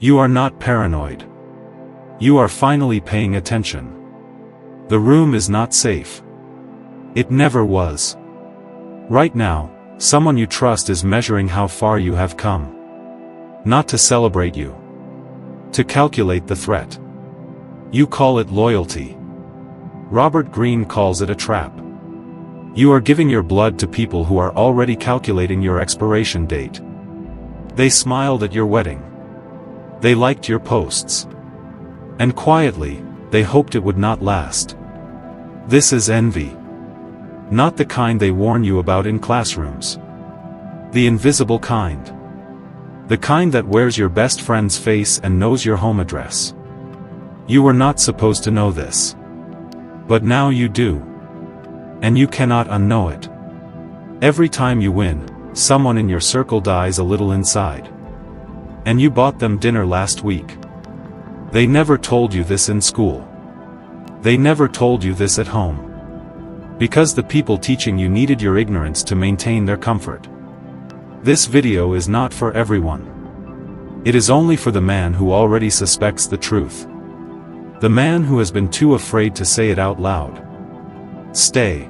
You are not paranoid. You are finally paying attention. The room is not safe. It never was. Right now, someone you trust is measuring how far you have come. Not to celebrate you. To calculate the threat. You call it loyalty. Robert Greene calls it a trap. You are giving your blood to people who are already calculating your expiration date. They smiled at your wedding. They liked your posts. And quietly, they hoped it would not last. This is envy. Not the kind they warn you about in classrooms. The invisible kind. The kind that wears your best friend's face and knows your home address. You were not supposed to know this. But now you do. And you cannot unknow it. Every time you win, someone in your circle dies a little inside. And you bought them dinner last week. They never told you this in school. They never told you this at home. Because the people teaching you needed your ignorance to maintain their comfort. This video is not for everyone. It is only for the man who already suspects the truth. The man who has been too afraid to say it out loud. Stay.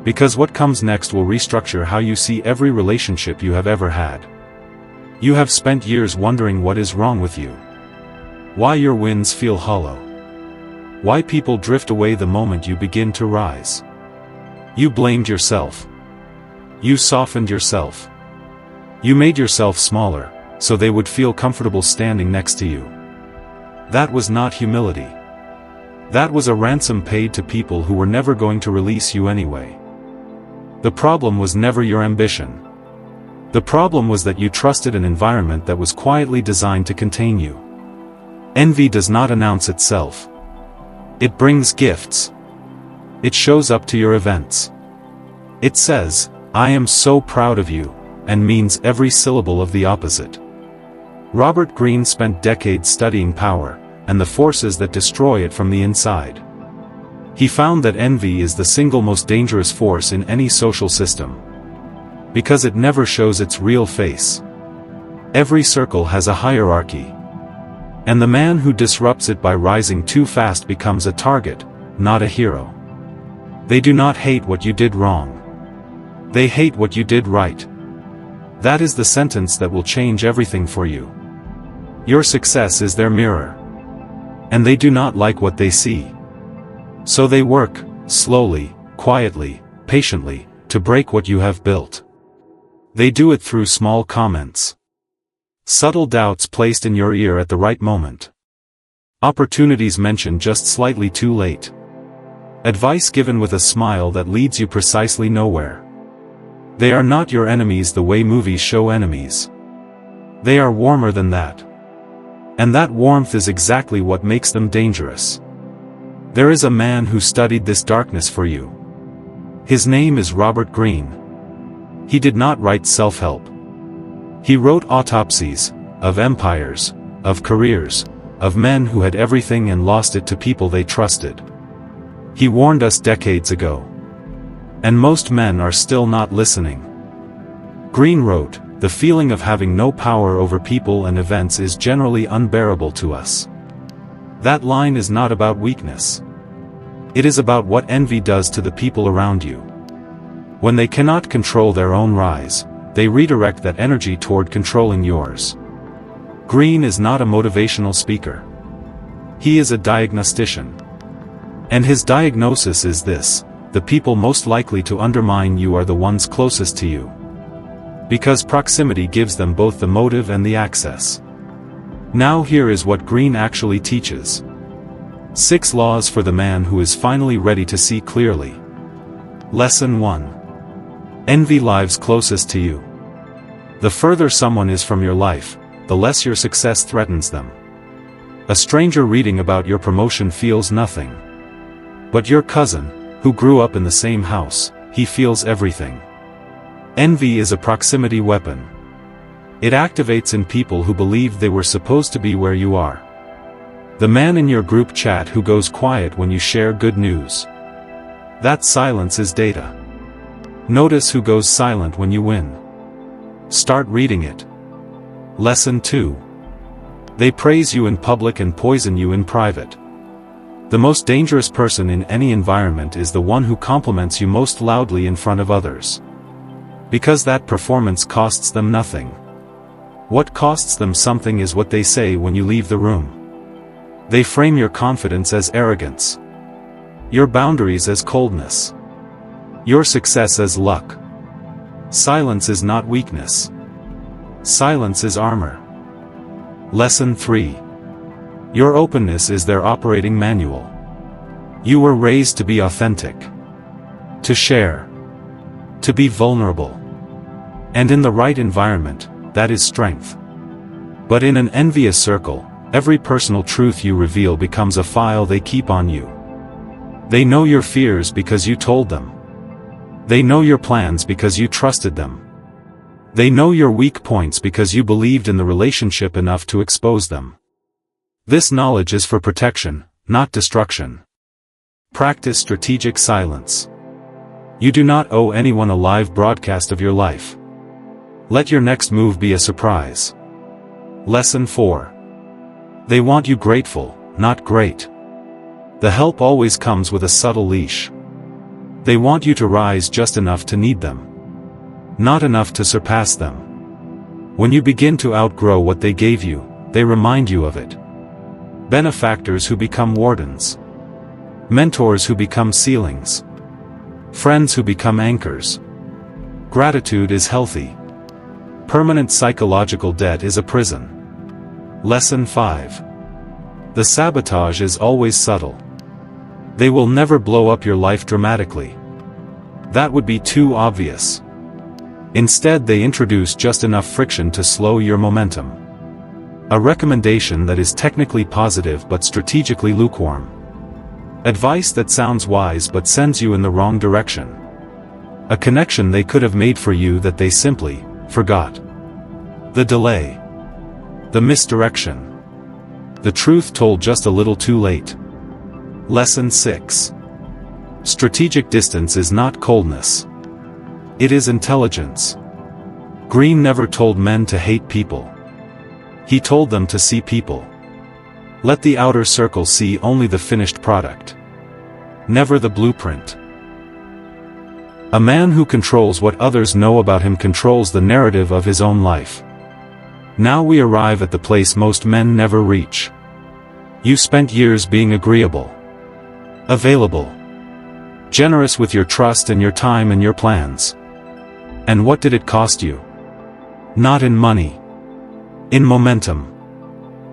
Because what comes next will restructure how you see every relationship you have ever had. You have spent years wondering what is wrong with you. Why your wins feel hollow. Why people drift away the moment you begin to rise. You blamed yourself. You softened yourself. You made yourself smaller, so they would feel comfortable standing next to you. That was not humility. That was a ransom paid to people who were never going to release you anyway. The problem was never your ambition. The problem was that you trusted an environment that was quietly designed to contain you. Envy does not announce itself. It brings gifts. It shows up to your events. It says, "I am so proud of you," and means every syllable of the opposite. Robert Greene spent decades studying power, and the forces that destroy it from the inside. He found that envy is the single most dangerous force in any social system. Because it never shows its real face. Every circle has a hierarchy. And the man who disrupts it by rising too fast becomes a target, not a hero. They do not hate what you did wrong. They hate what you did right. That is the sentence that will change everything for you. Your success is their mirror. And they do not like what they see. So they work, slowly, quietly, patiently, to break what you have built. They do it through small comments. Subtle doubts placed in your ear at the right moment. Opportunities mentioned just slightly too late. Advice given with a smile that leads you precisely nowhere. They are not your enemies the way movies show enemies. They are warmer than that. And that warmth is exactly what makes them dangerous. There is a man who studied this darkness for you. His name is Robert Greene. He did not write self-help. He wrote autopsies, of empires, of careers, of men who had everything and lost it to people they trusted. He warned us decades ago. And most men are still not listening. Greene wrote, "The feeling of having no power over people and events is generally unbearable to us." That line is not about weakness. It is about what envy does to the people around you. When they cannot control their own rise, they redirect that energy toward controlling yours. Greene is not a motivational speaker. He is a diagnostician. And his diagnosis is this: the people most likely to undermine you are the ones closest to you. Because proximity gives them both the motive and the access. Now here is what Greene actually teaches. 6 laws for the man who is finally ready to see clearly. Lesson 1. Envy lives closest to you. The further someone is from your life, the less your success threatens them. A stranger reading about your promotion feels nothing. But your cousin, who grew up in the same house, he feels everything. Envy is a proximity weapon. It activates in people who believed they were supposed to be where you are. The man in your group chat who goes quiet when you share good news. That silence is data. Notice who goes silent when you win. Start reading it. Lesson 2. They praise you in public and poison you in private. The most dangerous person in any environment is the one who compliments you most loudly in front of others. Because that performance costs them nothing. What costs them something is what they say when you leave the room. They frame your confidence as arrogance. Your boundaries as coldness. Your success as luck. Silence is not weakness. Silence is armor. Lesson 3. Your openness is their operating manual. You were raised to be authentic. To share. To be vulnerable. And in the right environment, that is strength. But in an envious circle, every personal truth you reveal becomes a file they keep on you. They know your fears because you told them. They know your plans because you trusted them. They know your weak points because you believed in the relationship enough to expose them. This knowledge is for protection, not destruction. Practice strategic silence. You do not owe anyone a live broadcast of your life. Let your next move be a surprise. Lesson 4. They want you grateful, not great. The help always comes with a subtle leash. They want you to rise just enough to need them. Not enough to surpass them. When you begin to outgrow what they gave you, they remind you of it. Benefactors who become wardens. Mentors who become ceilings. Friends who become anchors. Gratitude is healthy. Permanent psychological debt is a prison. Lesson 5. The sabotage is always subtle. They will never blow up your life dramatically. That would be too obvious. Instead, they introduce just enough friction to slow your momentum. A recommendation that is technically positive but strategically lukewarm. Advice that sounds wise but sends you in the wrong direction. A connection they could have made for you that they simply forgot. The delay. The misdirection. The truth told just a little too late. Lesson 6. Strategic distance is not coldness. It is intelligence. Greene never told men to hate people. He told them to see people. Let the outer circle see only the finished product. Never the blueprint. A man who controls what others know about him controls the narrative of his own life. Now we arrive at the place most men never reach. You spent years being agreeable. Available. Generous with your trust and your time and your plans. And what did it cost you? Not in money. In momentum.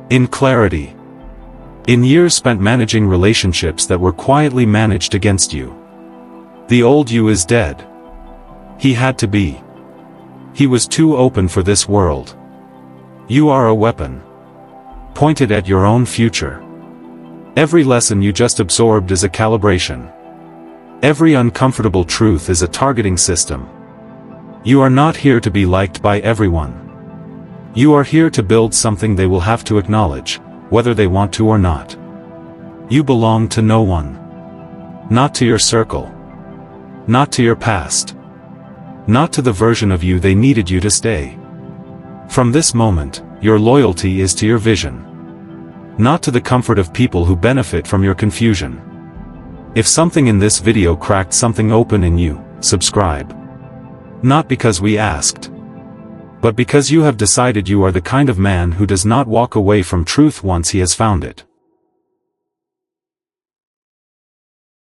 In clarity. In years spent managing relationships that were quietly managed against you. The old you is dead. He had to be. He was too open for this world. You are a weapon. Pointed at your own future. Every lesson you just absorbed is a calibration. Every uncomfortable truth is a targeting system. You are not here to be liked by everyone. You are here to build something they will have to acknowledge, whether they want to or not. You belong to no one. Not to your circle. Not to your past. Not to the version of you they needed you to stay. From this moment, your loyalty is to your vision. Not to the comfort of people who benefit from your confusion. If something in this video cracked something open in you, subscribe. Not because we asked. But because you have decided you are the kind of man who does not walk away from truth once he has found it.